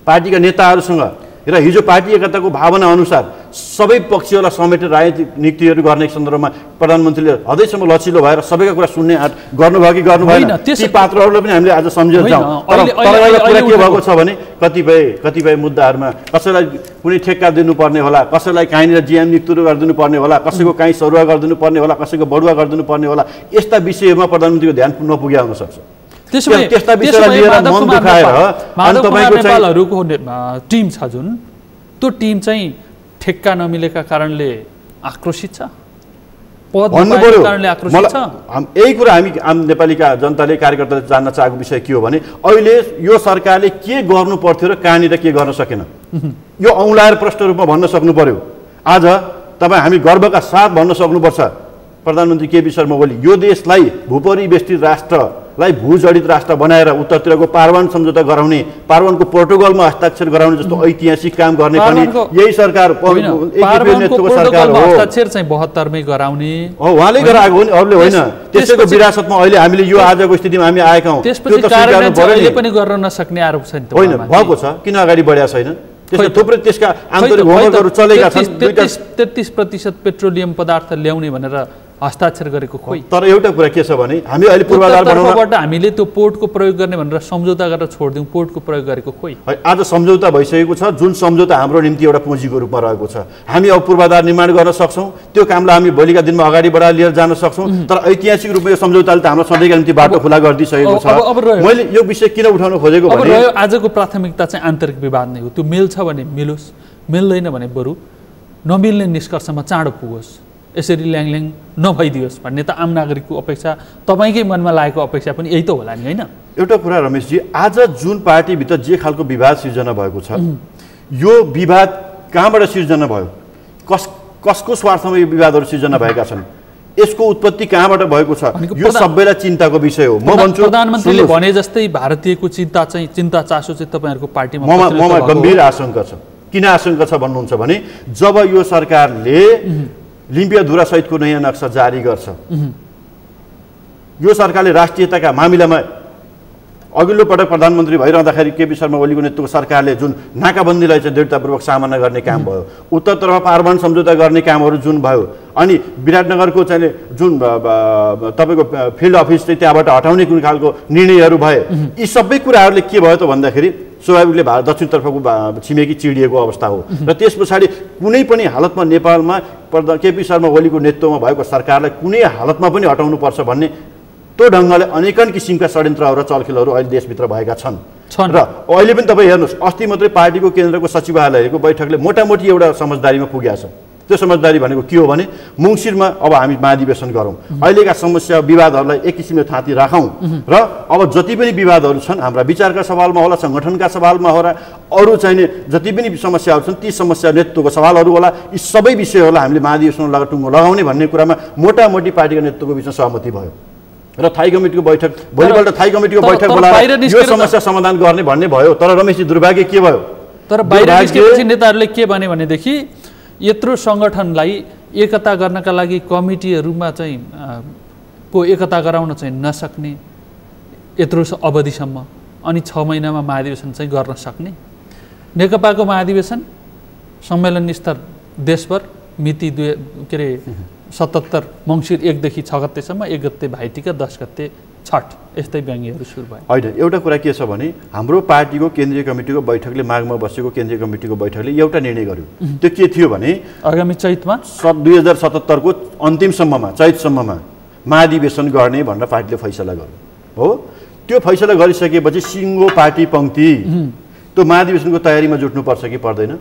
Speaker 2: पार्टीका नेताहरूसँग र हिजो पार्टी एकताको भावना अनुसार सबै पक्षहरूलाई समेटेर राजनीतिक नीतिहरू गर्ने सन्दर्भमा प्रधानमन्त्रीले हदैसम्म लचिलो भएर सबैका कुरा सुन्ने आँट गर्नुभयो कि गर्नु भएन? ती पात्रहरूलाई पनि हामीले आज सम्झेर जाउँ। तर एउटा कुरा के भएको छ भने कतिपय मुद्दाहरूमा कसैलाई कुनै ठेक्का दिनुपर्ने होला, कसैलाई कहीँनिर जिएम नियुक्ति गरिदिनु पर्ने होला, कसैको कहीँ सरुवा गरिदिनु पर्ने होला, कसैको बढुवा गरिदिनु पर्ने होला। यस्ता विषयमा प्रधानमन्त्रीको ध्यान नपुग्या हुन सक्छ।
Speaker 1: त्यस्ता विषयलाई लिएर मन दुखाएर अनि तपाईको नेपालहरुको टिम छ जुन, त्यो टिम चाहिँ ठेक्का नमिलेका कारणले आक्रोशित छ, पद नपाएको कारणले आक्रोशित छ।
Speaker 2: यही कुरा हामी आम नेपालीका जनताले, कार्यकर्ताले जान्न चाहेको विषय के हो भने अहिले यो सरकारले के गर्नु पर्थ्यो र कहाँनिर के गर्न सकेन, यो औँलाएर प्रष्ट रूपमा भन्न सक्नु पर्यो। आज तपाईँ हामी गर्वका साथ भन्न सक्नुपर्छ, प्रधानमन्त्री केपी शर्मा ओली यो देशलाई भूपरिवेष्टित राष्ट्रलाई भूजडित राष्ट्र बनाएर उत्तरतिरको पार्वन सम्झौता गराउने, पार्वनको प्रोटोकलमा हस्ताक्षर गराउने जस्तो ऐतिहासिक काम गर्ने पनि यही सरकार
Speaker 1: नेतृत्वको सरकार हो। हस्ताक्षर चाहिँ 72 मै गराउने
Speaker 2: हो, उहाँले गराएको हो नि, अरूले होइन। त्यसैको विरासतमा अहिले हामीले यो आजको स्थितिमा हामी आएका हौँ।
Speaker 1: त्यसपछि कार्यान्वयन अहिले पनि गर्न नसक्ने आरोप छ नि?
Speaker 2: होइन, भएको छ, किन अगाडि बढेको छैन? त्यसमा थुप्रै त्यसका आन्तरिक होमवर्कहरू चलेका छन्।
Speaker 1: 33% पेट्रोलियम पदार्थ ल्याउने भनेर हस्ताक्षर गरेको खोइ।
Speaker 2: तर एउटा कुरा के छ भने हामी अहिले पूर्वाधार बनाउनबाट
Speaker 1: हामीले त्यो पोर्टको प्रयोग गर्ने भनेर सम्झौता गरेर छोड्दियौँ, पोर्टको प्रयोग गरेको खोइ।
Speaker 2: आज सम्झौता भइसकेको छ, जुन सम्झौता हाम्रो निम्ति एउटा पुँजीको रूपमा रहेको छ। हामी अब पूर्वाधार निर्माण गर्न सक्छौँ, त्यो कामलाई हामी भोलिका दिनमा अगाडि बढाएर लिएर जान सक्छौँ। तर ऐतिहासिक रूपमा यो सम्झौताले त हाम्रो सधैँका निम्ति बाटो खुला गरिदिइसकेको छ। मैले यो विषय किन उठाउन खोजेको भने
Speaker 1: आजको प्राथमिकता चाहिँ आन्तरिक विवाद नै हो। त्यो मिल्छ भने मिलोस्, मिल्दैन भने बरु नमिल्ने निष्कर्षमा चाँडो पुगोस्, यसरी ल्याङल्याङ नभइदियोस् भन्ने त आम नागरिकको अपेक्षा, तपाईँकै मनमा लागेको अपेक्षा पनि यही त होला नि, होइन?
Speaker 2: एउटा कुरा रमेशजी, आज जुन पार्टीभित्र जे खालको विवाद सिर्जना भएको छ, यो विवाद कहाँबाट सिर्जना भयो, कसको स्वार्थमा यो विवादहरू सिर्जना भएका छन्, यसको उत्पत्ति कहाँबाट भएको छ, यो सबैलाई चिन्ताको विषय हो। म भन्छु
Speaker 1: प्रधानमन्त्रीले भने जस्तै भारतीयको चिन्ता चासो चाहिँ तपाईँहरूको पार्टीमा
Speaker 2: ममा गम्भीर आशंका छ। किन आशंका छ भन्नुहुन्छ भने जब यो सरकारले लिम्पियाधुरा सहितको नयाँ नक्सा जारी गर्छ, यो सरकारले राष्ट्रियताका मामिलामा अघिल्लो पटक प्रधानमन्त्री भइरहँदाखेरि केपी शर्मा ओलीको नेतृत्वको सरकारले जुन नाकाबन्दीलाई चाहिँ दृढतापूर्वक सामना गर्ने काम भयो, उत्तरतर्फ पार्वन सम्झौता गर्ने कामहरू जुन भयो, अनि विराटनगरको चाहिँ जुन तपाईँको फिल्ड अफिस चाहिँ त्यहाँबाट हटाउने कुन खालको निर्णयहरू भए, यी सबै कुराहरूले के भयो त भन्दाखेरि स्वाभाविकले दक्षिणतर्फको छिमेकी चिडिएको अवस्था हो। र त्यस पछाडि कुनै पनि हालतमा नेपालमा केपी शर्मा ओलीको नेतृत्वमा भएको सरकारलाई कुनै हालतमा पनि हटाउनुपर्छ भन्ने त्यो ढङ्गले अनेकन किसिमका षड्यन्त्रहरू र चलखेलहरू अहिले देशभित्र भएका छन्। र अहिले पनि तपाईँ हेर्नुहोस्, अस्ति मात्रै पार्टीको केन्द्रको सचिवालयको बैठकले मोटामोटी एउटा समझदारीमा पुगेको छ। त्यो समझदारी भनेको के हो भने मङ्सिरमा अब हामी महाधिवेशन गरौँ, अहिलेका समस्या विवादहरूलाई एक किसिमले थाँती राखौँ र अब जति पनि विवादहरू छन् हाम्रा विचारका सवालमा होला, सङ्गठनका सवालमा होला, अरू चाहिने जति पनि समस्याहरू छन् ती समस्या नेतृत्वको सवालहरू होला, यी सबै विषयहरूलाई हामीले महाधिवेशनमा टुङ्गो लगाउने भन्ने कुरामा मोटामोटी पार्टीका नेतृत्वको बिचमा सहमति भयो। र थाई कमिटीको बैठक भोलिपल्ट थाई कमिटीको बैठक बोलाएर यो समस्या समाधान गर्ने भन्ने भयो। तर रमेशजी दुर्भाग्य के भयो,
Speaker 1: तर बाहिर निस्केपछि नेताहरूले के भने भनेदेखि यत्रो सङ्गठनलाई एकता गर्नका लागि कमिटीहरूमा चाहिँ को एकता गराउन चाहिँ नसक्ने यत्रो अवधिसम्म अनि 6 महिनामा महाधिवेशन चाहिँ गर्न सक्ने नेकपाको महाधिवेशन सम्मेलन स्तर देशभर मिति 77 मङ्सिर 1 देखि 6 गतेसम्म 1 गते भाइटिका 10 गते छठ यस्तै व्यङ्ग्यहरू सुरु भयो।
Speaker 2: होइन एउटा कुरा के छ भने हाम्रो पार्टीको केन्द्रीय कमिटीको बैठकले मागमा बसेको केन्द्रीय कमिटीको बैठकले एउटा निर्णय गर्यो। त्यो के थियो भने
Speaker 1: आगामी चैतमा
Speaker 2: 2077 को अन्तिमसम्ममा चैतसम्ममा महाधिवेशन गर्ने भनेर पार्टीले फैसला गर्यो हो। त्यो फैसला गरिसकेपछि सिङ्गो पार्टी पङ्क्ति त्यो महाधिवेशनको तयारीमा जुट्नुपर्छ कि पर्दैन?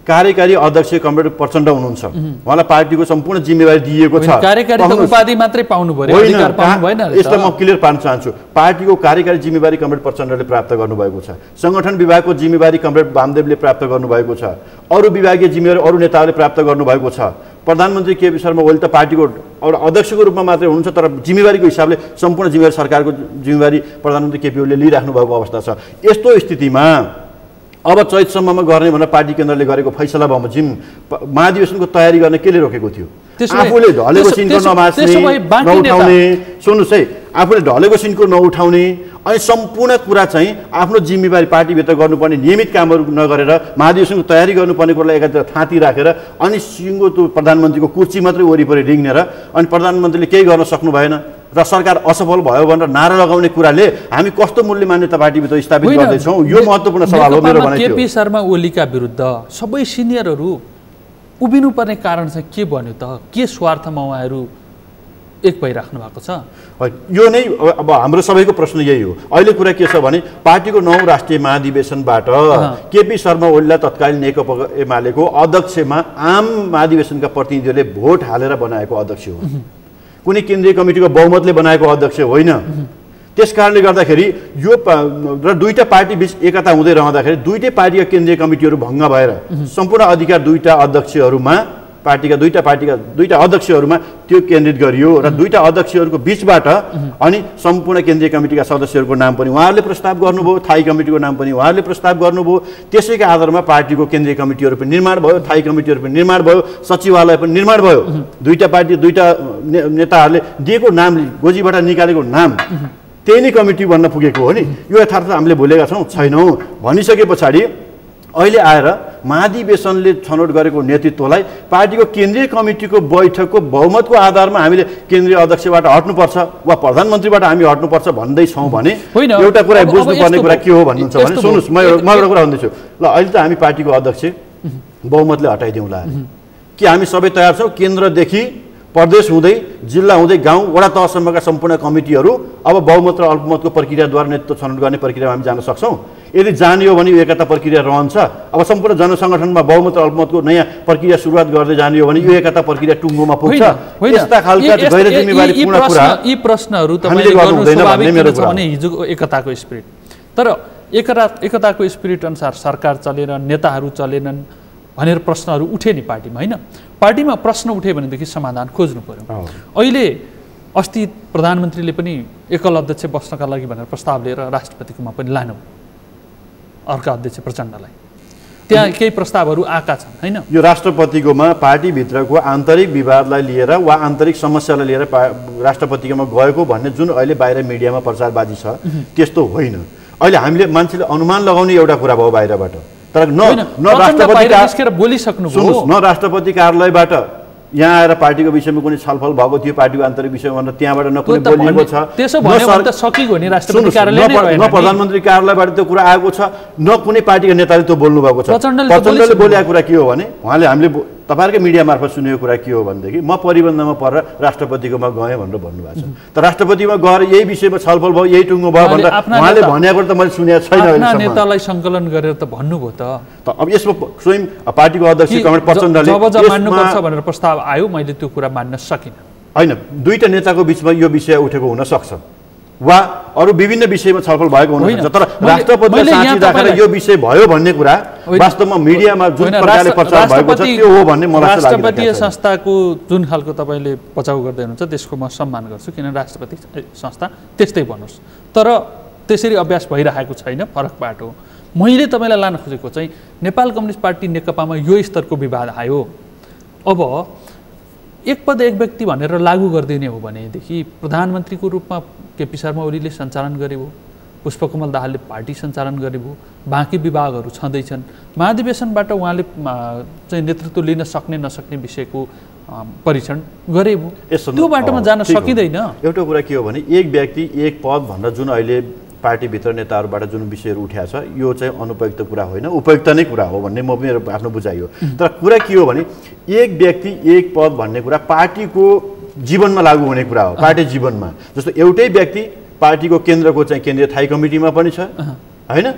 Speaker 2: कार्यकारी अध्यक्ष कमरेड प्रचण्ड हुनुहुन्छ, उहाँलाई पार्टीको सम्पूर्ण जिम्मेवारी दिएको छ।
Speaker 1: कार्यकारी त उपाधि मात्रै पाउनु पर्यो, अधिकार पाउनु भएन।
Speaker 2: यसलाई म क्लियर पार्न चाहन्छु। पार्टीको कार्यकारी जिम्मेवारी कमरेड प्रचण्डले प्राप्त गर्नुभएको छ, सङ्गठन विभागको जिम्मेवारी कमरेड वामदेवले प्राप्त गर्नुभएको छ, अरू विभागीय जिम्मेवारी अरू नेताहरूले प्राप्त गर्नुभएको छ। प्रधानमन्त्री केपी शर्मा ओली त पार्टीको एउटा अध्यक्षको रूपमा मात्रै हुनुहुन्छ, तर जिम्मेवारीको हिसाबले सम्पूर्ण जिम्मेवारी सरकारको जिम्मेवारी प्रधानमन्त्री केपी ओलीले लिइराख्नु भएको अवस्था छ। यस्तो स्थितिमा अब चैतसम्ममा गर्ने भनेर पार्टी केन्द्रले गरेको फैसला बमोजिम महाधिवेशनको तयारी गर्न केले रोकेको थियो? आफूले ढलेको सिनको नउठाउने, सुन्नुहोस् है, आफूले ढलेको सिनको नउठाउने अनि सम्पूर्ण कुरा चाहिँ आफ्नो जिम्मेवारी पार्टीभित्र गर्नुपर्ने नियमित कामहरू नगरेर महाधिवेशनको तयारी गर्नुपर्ने कुरालाई एकातिर थाँती राखेर अनि सिङ्गो त्यो प्रधानमन्त्रीको कुर्सी मात्रै वरिपरि रिङ्गेर अनि प्रधानमन्त्रीले केही गर्न सक्नु भएन र सरकार असफल भयो भनेर नारा लगाउने कुराले हामी कस्तो मूल्य मान्यता पार्टीभित्र स्थापित गर्दैछौँ? यो महत्त्वपूर्ण सवाल हो मेरो भनाइ।
Speaker 1: केपी शर्मा ओलीका विरुद्ध सबै सिनियरहरू उभिनुपर्ने कारण चाहिँ के बन्यो त? के स्वार्थमा उहाँहरू एक भइराख्नु भएको छ?
Speaker 2: यो नै अब हाम्रो सबैको प्रश्न यही हो। अहिले कुरा के छ भने पार्टीको 9 राष्ट्रिय महाधिवेशनबाट केपी शर्मा ओलीलाई तत्कालीन नेकपा एमालेको अध्यक्षमा आम महाधिवेशनका प्रतिनिधिहरूले भोट हालेर बनाएको अध्यक्ष हो, कुनै केन्द्रीय कमिटीको बहुमतले बनाएको अध्यक्ष होइन। त्यस कारणले गर्दाखेरि यो र दुईटा पार्टी बीच एकता हुँदै रहँदाखेरि दुईटै पार्टीका केन्द्रीय कमिटीहरू भङ्ग भएर सम्पूर्ण अधिकार दुईटा अध्यक्षहरूमा पार्टीका दुईटा अध्यक्षहरूमा त्यो केन्द्रित गरियो र दुईटा अध्यक्षहरूको बीचबाट अनि सम्पूर्ण केन्द्रीय कमिटीका सदस्यहरूको नाम पनि उहाँहरूले प्रस्ताव गर्नुभयो, थाई कमिटीको नाम पनि उहाँहरूले प्रस्ताव गर्नुभयो। त्यसैका आधारमा पार्टीको केन्द्रीय कमिटीहरू पनि निर्माण भयो, थाई कमिटीहरू पनि निर्माण भयो, सचिवालय पनि निर्माण भयो। दुईटा पार्टी दुईटा नेताहरूले दिएको नाम गोजीबाट निकालेको नाम त्यही नै कमिटी बन्न पुगेको हो नि। यो यथार्थ हामीले भुलेका छौँ छैनौँ भनिसके पछाडि अहिले आएर महाधिवेशनले छनौट गरेको नेतृत्वलाई पार्टीको केन्द्रीय कमिटीको बैठकको बहुमतको आधारमा हामीले केन्द्रीय अध्यक्षबाट हट्नुपर्छ वा प्रधानमन्त्रीबाट हामी हट्नुपर्छ भन्दैछौँ भने एउटा कुरा बुझ्नुपर्ने कुरा के हो भन्नुहुन्छ भने सुन्नुहोस्, म एउटा कुरा भन्दैछु ल। अहिले त हामी पार्टीको अध्यक्ष बहुमतले हटाइदिउँला कि हामी सबै तयार छौँ? केन्द्रदेखि प्रदेश हुँदै जिल्ला हुँदै गाउँ वडा तहसम्मका सम्पूर्ण कमिटीहरू अब बहुमत र अल्पमतको प्रक्रियाद्वारा नेतृत्व छनौट गर्ने प्रक्रियामा हामी जान सक्छौँ। यदि जाने हो भने यो एकता प्रक्रिया रहन्छ। अब सम्पूर्ण जनसङ्गठनमा बहुमत र अल्पमतको नयाँ प्रक्रिया सुरुवात गर्दै जाने हो भने यो एकता प्रक्रिया टुङ्गोमा पुग्छ। यस्ता खालका गैर जिम्मेवारीपूर्ण कुरा
Speaker 1: यी प्रश्नहरू हामीले गर्नु स्वाभाविक छ भने हिजोको एकताको स्पिरिट, तर एकताको स्पिरिट अनुसार सरकार चलेन, नेताहरू चलेनन् भनेर प्रश्नहरू उठे नि पार्टीमा, होइन? पार्टीमा प्रश्न उठ्यो भनेदेखि समाधान खोज्नु पर्यो। अहिले अस्ति प्रधानमन्त्रीले पनि एकल अध्यक्ष बस्नका लागि भनेर प्रस्ताव लिएर राष्ट्रपतिकोमा पनि लानु अर्का अध्यक्ष प्रचण्डलाई। त्यहाँ केही प्रस्तावहरू आएका छन्, होइन?
Speaker 2: यो राष्ट्रपतिकोमा पार्टीभित्रको आन्तरिक विवादलाई लिएर वा आन्तरिक समस्यालाई लिएर राष्ट्रपतिकोमा गएको भन्ने जुन अहिले बाहिर मिडियामा प्रचारबाजी छ त्यस्तो होइन। अहिले हामीले मान्छेले अनुमान लगाउने एउटा कुरा भयो बाहिरबाट, तर न राष्ट्रपति कार्यालयबाट यहाँ आएर पार्टीको विषयमा कुनै छलफल भएको थियो, पार्टीको आन्तरिक विषयमा भनेर त्यहाँबाट न कुनै बोलिएको छ, न प्रधानमन्त्री कार्यालयबाट त्यो कुरा आएको छ, न कुनै पार्टीका नेताले त्यो बोल्नु भएको छ। प्रचण्डले बोलेको कुरा के हो भने उहाँले हामीले तपाईँहरूकै मिडिया मार्फत सुनेको कुरा के हो भनेदेखि म परिबन्धमा परेर राष्ट्रपतिकोमा गएँ भनेर भन्नुभएको छ। तर राष्ट्रपतिमा गएर यही विषयमा छलफल भयो, यही टुङ्गो भयो भनेर उहाँले भनेको त मैले सुनेको छैन।
Speaker 1: नेतालाई सङ्कलन गरेर त भन्नुभयो त।
Speaker 2: अब यसमा स्वयं पार्टीको अध्यक्ष कमरेड प्रचण्डले
Speaker 1: मान्नुपर्छ भनेर प्रस्ताव आयो, मैले त्यो कुरा मान्न सकिनँ।
Speaker 2: होइन, दुईटा नेताको बिचमा यो विषय उठेको हुन सक्छ वा अरू विभिन्न विषयमा छलफल भएको हुन सक्छ, तर राष्ट्रपतिले साथी राखेर यो विषय भयो भन्ने कुरा वास्तवमा मिडियामा जुन प्रकारले प्रचार भएको छ त्यो हो भन्ने मलाई लाग्छ।
Speaker 1: राष्ट्रपतीय संस्थाको जुन खालको तपाईँले बचाउ गर्दै हुनुहुन्छ त्यसको म सम्मान गर्छु, किन राष्ट्रपति संस्था त्यस्तै भन्नुहोस्, तर त्यसरी अभ्यास भइरहेको छैन, फरक बाटो हो। मैले तपाईँलाई लान खोजेको चाहिँ नेपाल कम्युनिस्ट पार्टी नेकपामा यो स्तरको विवाद आयो अब एक पद एक व्यक्ति भनेर लागू गरिदिने हो भनेदेखि प्रधानमन्त्रीको रूपमा केपी शर्मा ओलीले सञ्चालन गरे हो, पुष्पकमल दाहालले पार्टी सञ्चालन गरे हो, बाँकी विभागहरू छँदैछन्। महाधिवेशनबाट उहाँले चाहिँ नेतृत्व लिन सक्ने नसक्ने विषयको परीक्षण गरे हो, त्यो बाटोमा जान सकिँदैन।
Speaker 2: एउटा कुरा के हो भने एक व्यक्ति एक पद भनेर जुन अहिले पार्टीभित्र नेताहरूबाट जुन विषयहरू उठ्या छ यो चाहिँ अनुपयुक्त कुरा होइन, उपयुक्त नै कुरा हो भन्ने म मेरो आफ्नो बुझाइ हो। तर कुरा के हो भने एक व्यक्ति एक पद भन्ने कुरा पार्टीको जीवनमा लागू हुने कुरा हो। पार्टी जीवनमा जस्तो एउटै व्यक्ति पार्टीको केन्द्रको चाहिँ केन्द्रीय थाई कमिटीमा पनि छ होइन,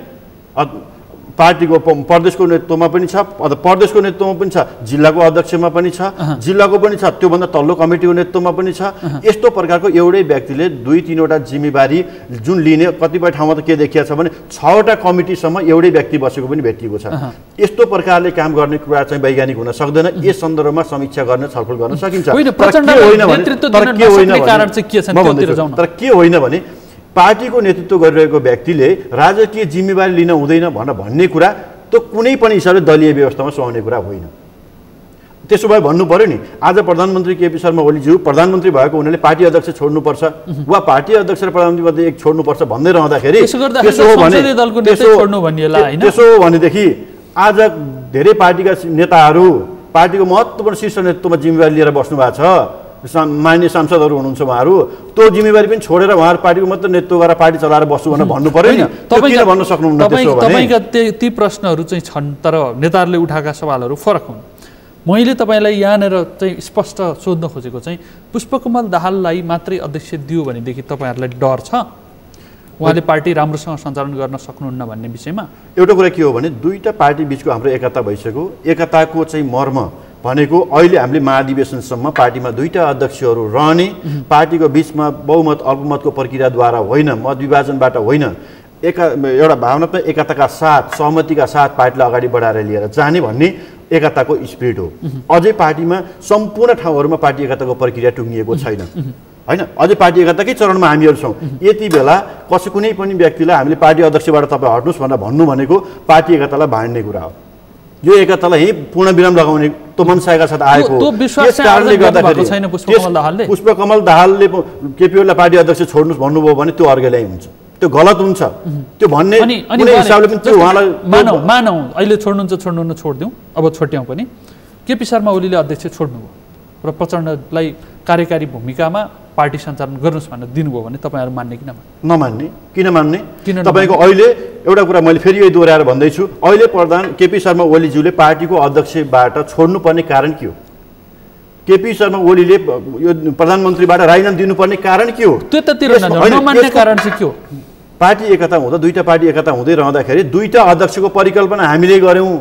Speaker 2: पार्टीको प्रदेशको नेतृत्वमा पनि छ, प्रदेशको नेतृत्वमा पनि छ, जिल्लाको अध्यक्षमा पनि छ, जिल्लाको पनि छ, त्योभन्दा तल्लो कमिटीको नेतृत्वमा पनि छ। यस्तो प्रकारको एउटै व्यक्तिले 2-3वटा जिम्मेवारी जुन लिने कतिपय ठाउँमा त के देखिया छ भने 6वटा कमिटीसम्म एउटै व्यक्ति बसेको पनि भेटिएको छ। यस्तो प्रकारले काम गर्ने कुरा चाहिँ वैज्ञानिक हुन सक्दैन। यस सन्दर्भमा समीक्षा गर्न छलफल गर्न सकिन्छ। तर के होइन भने पार्टीको नेतृत्व गरिरहेको व्यक्तिले राजकीय जिम्मेवारी लिन हुँदैन भनेर भन्ने कुरा त कुनै पनि हिसाबले दलीय व्यवस्थामा सुहाउने कुरा होइन। त्यसो भए भन्नु पर्यो नि, आज प्रधानमन्त्री केपी शर्मा ओलीज्यू प्रधानमन्त्री भएको हुनाले पार्टी अध्यक्ष छोड्नुपर्छ वा पार्टी अध्यक्ष र प्रधानमन्त्री मध्ये एक छोड्नुपर्छ भन्दै रहँदाखेरि त्यसो हो भनेदेखि आज धेरै पार्टीका नेताहरू पार्टीको महत्त्वपूर्ण शीर्ष नेतृत्वमा जिम्मेवारी लिएर बस्नु भएको छ। मान्य सांसदहरू हुनुहुन्छ, उहाँहरू त्यो जिम्मेवारी पनि छोडेर उहाँहरू पार्टीको मात्र नेतृत्व गरेर पार्टी चलाएर बस्छु भनेर भन्नु पर्यो नि। किन भन्न सक्नुहुन्न?
Speaker 1: तपाईँका ती प्रश्नहरू चाहिँ छन् तर नेताहरूले उठाएका सवालहरू फरक हुन्। मैले तपाईँलाई यहाँनिर चाहिँ स्पष्ट सोध्न खोजेको चाहिँ पुष्पकमल दाहाललाई मात्रै अध्यक्ष दियो भनेदेखि तपाईँहरूलाई डर छ उहाँले पार्टी राम्रोसँग सञ्चालन गर्न सक्नुहुन्न भन्ने विषयमा?
Speaker 2: एउटा कुरा के हो भने दुईटा पार्टी बिचको हाम्रो एकता भइसक्यो। एकताको चाहिँ मर्म भनेको अहिले हामीले महाधिवेशनसम्म पार्टीमा दुईटा अध्यक्षहरू रहने, पार्टीको बिचमा बहुमत अल्पमतको प्रक्रियाद्वारा होइन, मत विभाजनबाट होइन, एउटा भावनात्मक एकताका साथ सहमतिका साथ पार्टीलाई अगाडि बढाएर लिएर जाने भन्ने एकताको स्पिरिट हो। अझै पार्टीमा सम्पूर्ण ठाउँहरूमा पार्टी एकताको प्रक्रिया टुङ्गिएको छैन होइन, अझै पार्टी एकताकै चरणमा हामीहरू छौँ। यति बेला कुनै पनि व्यक्तिलाई हामीले पार्टी अध्यक्षबाट तपाईँ हट्नुहोस् भनेर भन्नु भनेको पार्टी एकतालाई भाँड्ने कुरा हो। यो एकतालाई यही पूर्ण विराम लगाउने त्यो मनसायका साथ आएको हो।
Speaker 1: त्यस कारणले गर्दाखेरि
Speaker 2: पुष्पकमल दाहालले केपी ओलीलाई पार्टी अध्यक्ष छोड्नुहोस् भन्नुभयो भने त्यो अर्गेलाई हुन्छ, त्यो गलत हुन्छ। त्यो भन्ने कुनै हिसाबले पनि त्यो उहाँलाई
Speaker 1: मानौँ अहिले छोड्नुहुन्छ छोडिदिउँ, अब छोट्यौँ पनि केपी शर्मा ओलीले अध्यक्ष छोड्नुभयो र प्रचण्डलाई कार्यकारी भूमिकामा पार्टी सञ्चालन गर्नुहोस् भनेर दिनुभयो भने तपाईँहरू मान्ने कि
Speaker 2: नमान्ने? किन मान्ने? तपाईँको अहिले एउटा कुरा मैले फेरि यही दोहोऱ्याएर भन्दैछु, अहिले केपी शर्मा ओलीज्यूले पार्टीको अध्यक्षबाट छोड्नुपर्ने कारण के हो? केपी शर्मा ओलीले यो प्रधानमन्त्रीबाट राजीनामा दिनुपर्ने कारण के हो?
Speaker 1: नमान्ने कारण चाहिँ के हो?
Speaker 2: पार्टी एकता हुँदा दुईटा पार्टी एकता हुँदै रहँदाखेरि दुईटा अध्यक्षको परिकल्पना हामीले गऱ्यौँ।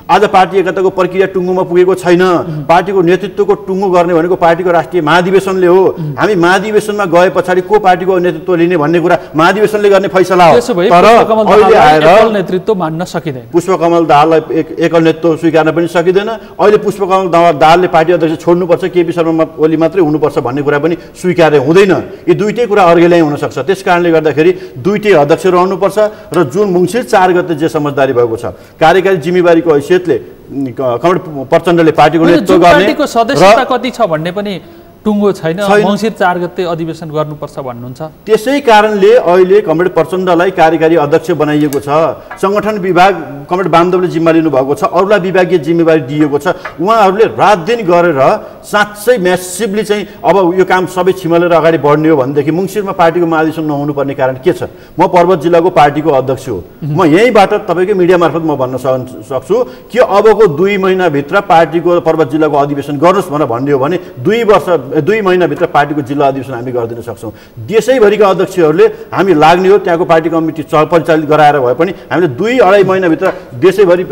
Speaker 2: आज पार्टी एकताको प्रक्रिया टुङ्गोमा पुगेको छैन। पार्टीको नेतृत्वको टुङ्गो गर्ने भनेको पार्टीको राष्ट्रिय महाधिवेशनले हो। हामी महाधिवेशनमा गए पछाडि को पार्टीको नेतृत्व लिने भन्ने कुरा महाधिवेशनले गर्ने फैसला हो। तर अहिले आएर
Speaker 1: नेतृत्व मान्न सकिँदैन।
Speaker 2: पुष्पकमल दाहाललाई एकल नेतृत्व स्वीकार्न पनि सकिँदैन। अहिले पुष्पकमल दाहालले पार्टी अध्यक्ष छोड्नुपर्छ, केपी शर्मा ओली मात्रै हुनुपर्छ भन्ने कुरा पनि स्वीकार्य हुँदैन। यी दुईटै कुरा अर्गेलाई हुन सक्छ। त्यस कारणले गर्दाखेरि दुईटै अध्यक्ष रहनुपर्छ र जुन मङ्सिर 4 गते जे समझदारी भएको छ कार्यकारी जिम्मेवारीको हैसियतले कमरेड प्रचण्डले पार्टीको नेतृत्व गर्ने,
Speaker 1: पार्टीको सदस्यता कति छ भन्ने पनि टुङ्गो छैन। मङ्सिर 4 गते अधिवेशन गर्नुपर्छ भन्नुहुन्छ।
Speaker 2: त्यसै कारणले अहिले कमरेड प्रचण्डलाई कार्यकारी अध्यक्ष बनाइएको छ। संगठन विभाग कमरेड वामदेवले जिम्मा लिनुभएको छ, अरूलाई विभागीय जिम्मेवारी दिएको छ। उहाँहरूले रात दिन गरेर साँच्चै म्यासिभली चाहिँ अब यो काम सबै छिमलेर अगाडि बढ्ने हो भनेदेखि मङ्सिरमा पार्टीको महाधिवेशन नहुनुपर्ने कारण के छ? म पर्वत जिल्लाको पार्टीको अध्यक्ष हो। म यहीँबाट तपाईँको मिडिया मार्फत म भन्न सक्छु कि अबको 2 महिनाभित्र पार्टीको पर्वत जिल्लाको अधिवेशन गर्नुहोस् भनेर भन्ने हो भने 2 महिनाभित्र पार्टीको जिल्ला अधिवेशन हामी गरिदिन सक्छौँ। देशैभरिका अध्यक्षहरूले हामी लाग्ने हो, त्यहाँको पार्टी कमिटी परिचालित गराएर भए पनि हामीले 2-2.5 महिनाभित्र देशैभरि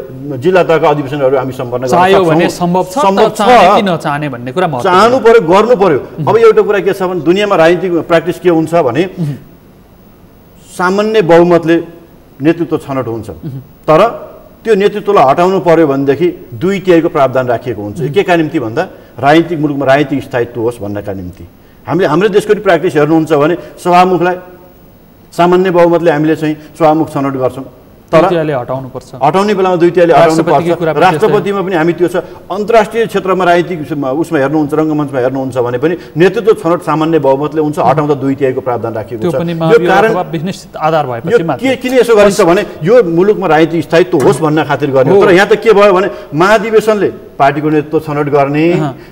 Speaker 2: जिल्ला तहका अधिवेशनहरू हामी सम्पन्न गर्न सक्छौँ। चाहनु पर्यो, गर्नु पर्यो। अब एउटा कुरा के छ भने दुनियाँमा राजनीतिक प्र्याक्टिस के हुन्छ भने सामान्य बहुमतले नेतृत्व छनौट हुन्छ, तर त्यो नेतृत्वलाई हटाउनु पर्यो भनेदेखि 2/3 प्रावधान राखिएको हुन्छ। के का निम्ति भन्दा राजनीतिक मुलुकमा राजनीतिक स्थायित्व होस् भन्नका निम्ति। हामीले हाम्रो देशको प्र्याक्टिस हेर्नुहुन्छ भने सभामुखलाई सामान्य बहुमतले हामीले चाहिँ सभामुख छनौट गर्छौँ,
Speaker 1: दुईटियाले हटाउनुपर्छ,
Speaker 2: हटाउने बेलामा दुईटियाले
Speaker 1: राष्ट्रपतिको कुरा
Speaker 2: हटाउनुपर्छ। राष्ट्रपतिमा पनि हामी त्यो छ। अन्तर्राष्ट्रिय क्षेत्रमा राजनीतिक उसमा हेर्नुहुन्छ, रङ्गमञ्चमा हेर्नुहुन्छ भने पनि नेतृत्व छनौट सामान्य बहुमतले हुन्छ, हटाउँदा दुईटियाको प्रावधान राखिएको छ।
Speaker 1: यो कारण निश्चित आधार भएपछि मात्र
Speaker 2: किन यसो गरिन्छ भने यो मुलुकमा राजनीतिक स्थायित्व होस् भन्न खातिर गर्ने हो। तर यहाँ त के भयो भने महाधिवेशनले पार्टीको नेतृत्व छनौट गर्ने,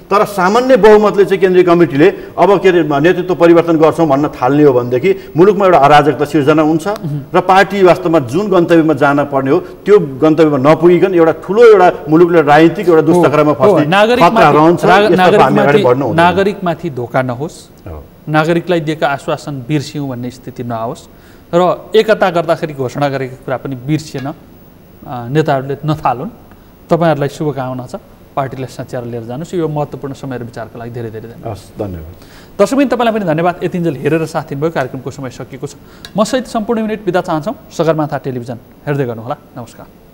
Speaker 2: तर सामान्य बहुमतले चाहिँ केन्द्रीय कमिटीले अब के अरे नेतृत्व परिवर्तन गर्छौँ भन्न थाल्ने हो भनेदेखि मुलुकमा एउटा अराजकता सिर्जना हुन्छ र पार्टी वास्तवमा जुन गन्तव्यमा जान पर्ने हो त्यो गन्तव्यमा नपुगिकन एउटा ठुलो एउटा मुलुकले राजनीतिक एउटा दुष्चक्रमा फस्ने खतरा रहन्छ।
Speaker 1: नागरिकमाथि धोका नहोस्, नागरिकलाई दिएका आश्वासन बिर्सियौँ भन्ने स्थिति नआओस् र एकता गर्दाखेरि घोषणा गरेको कुरा पनि बिर्सिएन, नेताहरूले नथालुन्। तपाईँहरूलाई शुभकामना छ, पार्टीलाई साँचेर लिएर जानुहोस्। यो महत्त्वपूर्ण समय र विचारको लागि धेरै धेरै
Speaker 2: धन्यवाद।
Speaker 1: दर्शकबिन तपाईँलाई पनि धन्यवाद। यतिन्जेल हेरेर साथ दिनुभयो। कार्यक्रमको समय सकिएको छ। म सहित सम्पूर्ण युनिट बिदा चाहन्छौँ। सगरमाथा टेलिभिजन हेर्दै गर्नुहोला। नमस्कार।